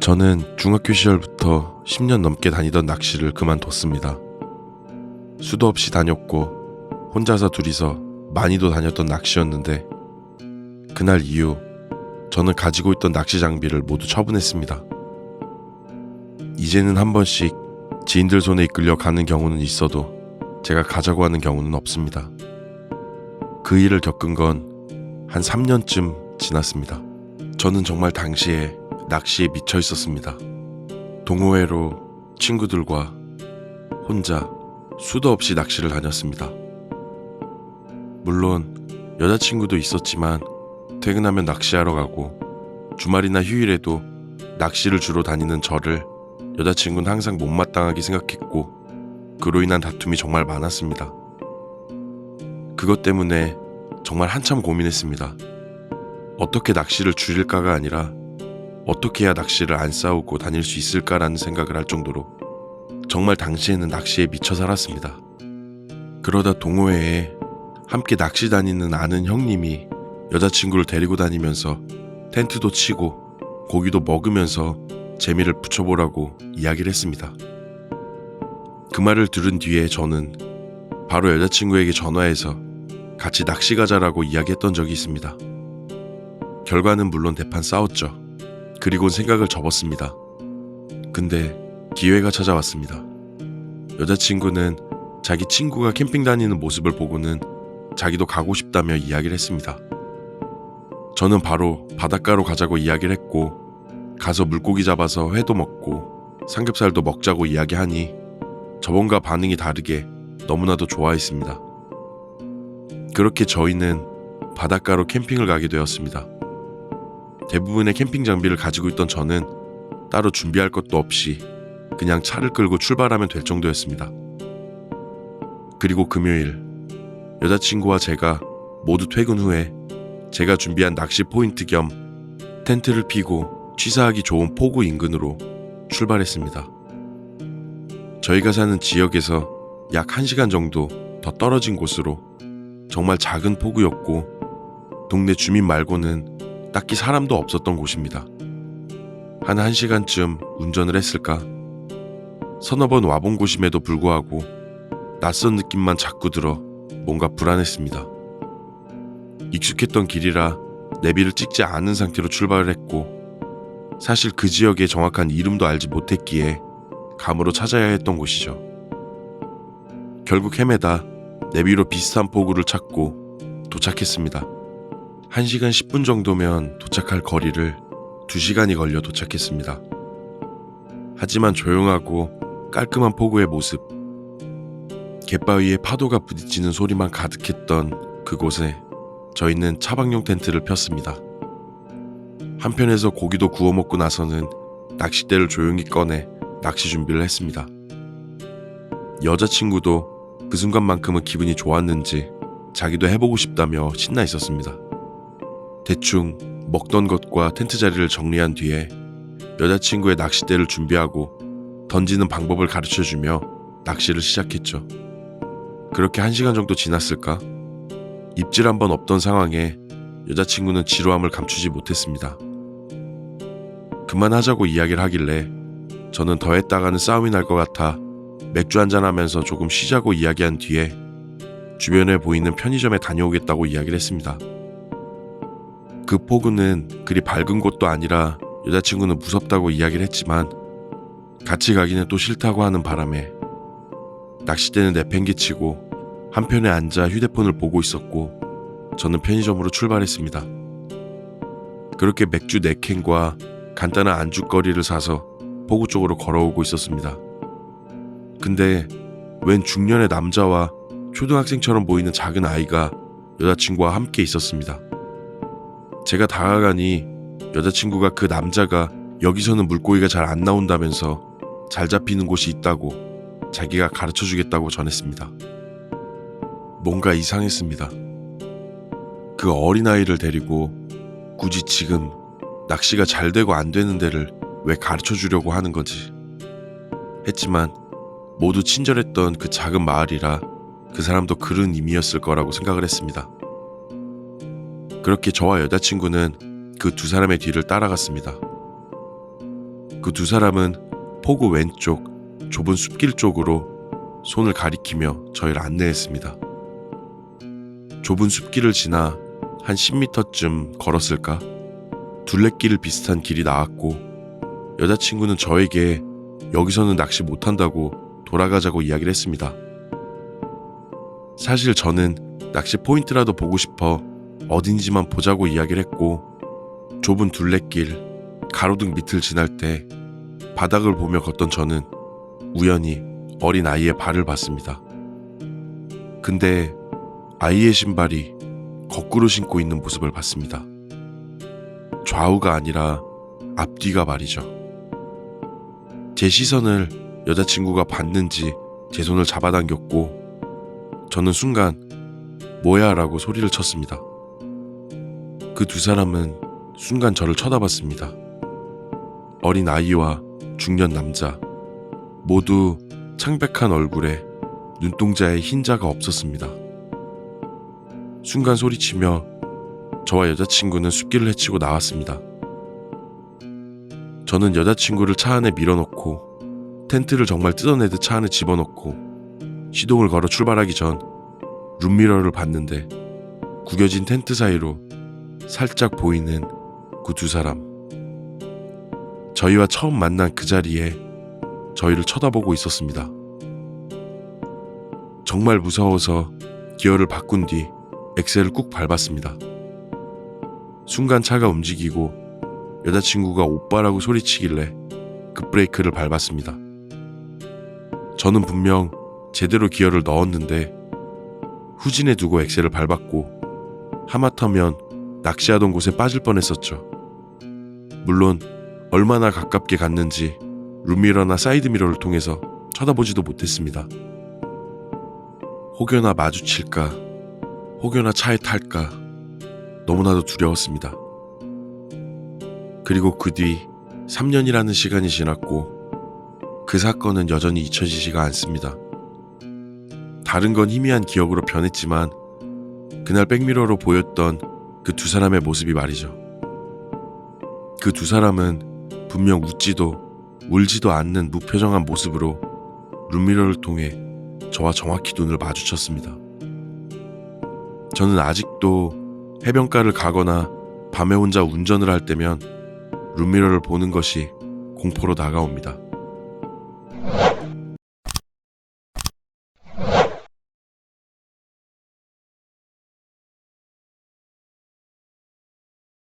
저는 중학교 시절부터 10년 넘게 다니던 낚시를 그만뒀습니다. 수도 없이 다녔고 혼자서 둘이서 많이도 다녔던 낚시였는데 그날 이후 저는 가지고 있던 낚시 장비를 모두 처분했습니다. 이제는 한 번씩 지인들 손에 이끌려 가는 경우는 있어도 제가 가자고 하는 경우는 없습니다. 그 일을 겪은 건 한 3년쯤 지났습니다. 저는 정말 당시에 낚시에 미쳐 있었습니다. 동호회로 친구들과 혼자 수도 없이 낚시를 다녔습니다. 물론 여자친구도 있었지만 퇴근하면 낚시하러 가고 주말이나 휴일에도 낚시를 주로 다니는 저를 여자친구는 항상 못마땅하게 생각했고 그로 인한 다툼이 정말 많았습니다. 그것 때문에 정말 한참 고민했습니다. 어떻게 낚시를 줄일까가 아니라 어떻게 해야 낚시를 안 싸우고 다닐 수 있을까라는 생각을 할 정도로 정말 당시에는 낚시에 미쳐 살았습니다. 그러다 동호회에 함께 낚시 다니는 아는 형님이 여자친구를 데리고 다니면서 텐트도 치고 고기도 먹으면서 재미를 붙여보라고 이야기를 했습니다. 그 말을 들은 뒤에 저는 바로 여자친구에게 전화해서 같이 낚시 가자라고 이야기했던 적이 있습니다. 결과는 물론 대판 싸웠죠. 그리곤 생각을 접었습니다. 근데 기회가 찾아왔습니다. 여자친구는 자기 친구가 캠핑 다니는 모습을 보고는 자기도 가고 싶다며 이야기를 했습니다. 저는 바로 바닷가로 가자고 이야기를 했고 가서 물고기 잡아서 회도 먹고 삼겹살도 먹자고 이야기하니 저번과 반응이 다르게 너무나도 좋아했습니다. 그렇게 저희는 바닷가로 캠핑을 가게 되었습니다. 대부분의 캠핑 장비를 가지고 있던 저는 따로 준비할 것도 없이 그냥 차를 끌고 출발하면 될 정도였습니다. 그리고 금요일 여자친구와 제가 모두 퇴근 후에 제가 준비한 낚시 포인트 겸 텐트를 피고 취사하기 좋은 포구 인근으로 출발했습니다. 저희가 사는 지역에서 약 1시간 정도 더 떨어진 곳으로 정말 작은 포구였고 동네 주민 말고는 딱히 사람도 없었던 곳입니다. 한 1시간쯤 운전을 했을까? 서너 번 와본 곳임에도 불구하고 낯선 느낌만 자꾸 들어 뭔가 불안했습니다. 익숙했던 길이라 내비를 찍지 않은 상태로 출발을 했고 사실 그 지역의 정확한 이름도 알지 못했기에 감으로 찾아야 했던 곳이죠. 결국 헤매다 내비로 비슷한 포구를 찾고 도착했습니다. 1시간 10분 정도면 도착할 거리를 2시간이 걸려 도착했습니다. 하지만 조용하고 깔끔한 포구의 모습, 갯바위에 파도가 부딪히는 소리만 가득했던 그곳에 저희는 차박용 텐트를 폈습니다. 한편에서 고기도 구워 먹고 나서는 낚싯대를 조용히 꺼내 낚시 준비를 했습니다. 여자친구도 그 순간만큼은 기분이 좋았는지 자기도 해보고 싶다며 신나 있었습니다. 대충 먹던 것과 텐트 자리를 정리한 뒤에 여자친구의 낚싯대를 준비하고 던지는 방법을 가르쳐주며 낚시를 시작했죠. 그렇게 1시간 정도 지났을까? 입질 한 번 없던 상황에 여자친구는 지루함을 감추지 못했습니다. 그만하자고 이야기를 하길래 저는 더 했다가는 싸움이 날 것 같아 맥주 한잔 하면서 조금 쉬자고 이야기한 뒤에 주변에 보이는 편의점에 다녀오겠다고 이야기를 했습니다. 그 포구는 그리 밝은 곳도 아니라 여자친구는 무섭다고 이야기를 했지만 같이 가기는 또 싫다고 하는 바람에 낚싯대는 내팽개치고 한편에 앉아 휴대폰을 보고 있었고 저는 편의점으로 출발했습니다. 그렇게 맥주 4캔과 간단한 안주거리를 사서 포구 쪽으로 걸어오고 있었습니다. 근데 웬 중년의 남자와 초등학생처럼 보이는 작은 아이가 여자친구와 함께 있었습니다. 제가 다가가니 여자친구가 그 남자가 여기서는 물고기가 잘 안 나온다면서 잘 잡히는 곳이 있다고 자기가 가르쳐주겠다고 전했습니다. 뭔가 이상했습니다. 그 어린아이를 데리고 굳이 지금 낚시가 잘 되고 안 되는 데를 왜 가르쳐주려고 하는 건지 했지만 모두 친절했던 그 작은 마을이라 그 사람도 그런 의미였을 거라고 생각을 했습니다. 그렇게 저와 여자친구는 그 두 사람의 뒤를 따라갔습니다. 그 두 사람은 포구 왼쪽 좁은 숲길 쪽으로 손을 가리키며 저희를 안내했습니다. 좁은 숲길을 지나 한 10m쯤 걸었을까? 둘레길 비슷한 길이 나왔고 여자친구는 저에게 여기서는 낚시 못한다고 돌아가자고 이야기를 했습니다. 사실 저는 낚시 포인트라도 보고 싶어 어딘지만 보자고 이야기를 했고 좁은 둘레길 가로등 밑을 지날 때 바닥을 보며 걷던 저는 우연히 어린 아이의 발을 봤습니다. 근데 아이의 신발이 거꾸로 신고 있는 모습을 봤습니다. 좌우가 아니라 앞뒤가 말이죠. 제 시선을 여자친구가 봤는지 제 손을 잡아당겼고 저는 순간 뭐야 라고 소리를 쳤습니다. 그 두 사람은 순간 저를 쳐다봤습니다. 어린 아이와 중년 남자 모두 창백한 얼굴에 눈동자에 흰자가 없었습니다. 순간 소리치며 저와 여자친구는 숲길을 헤치고 나왔습니다. 저는 여자친구를 차 안에 밀어넣고 텐트를 정말 뜯어내듯 차 안에 집어넣고 시동을 걸어 출발하기 전 룸미러를 봤는데 구겨진 텐트 사이로 살짝 보이는 그 두 사람. 저희와 처음 만난 그 자리에 저희를 쳐다보고 있었습니다. 정말 무서워서 기어를 바꾼 뒤 엑셀을 꾹 밟았습니다. 순간 차가 움직이고 여자친구가 오빠라고 소리치길래 급브레이크를 밟았습니다. 저는 분명 제대로 기어를 넣었는데 후진해 두고 엑셀을 밟았고 하마터면 낚시하던 곳에 빠질 뻔했었죠. 물론 얼마나 가깝게 갔는지 룸미러나 사이드미러를 통해서 쳐다보지도 못했습니다. 혹여나 마주칠까, 혹여나 차에 탈까 너무나도 두려웠습니다. 그리고 그 뒤 3년이라는 시간이 지났고 그 사건은 여전히 잊혀지지가 않습니다. 다른 건 희미한 기억으로 변했지만 그날 백미러로 보였던 그 두 사람의 모습이 말이죠. 그 두 사람은 분명 웃지도 울지도 않는 무표정한 모습으로 룸미러를 통해 저와 정확히 눈을 마주쳤습니다. 저는 아직도 해변가를 가거나 밤에 혼자 운전을 할 때면 룸미러를 보는 것이 공포로 다가옵니다.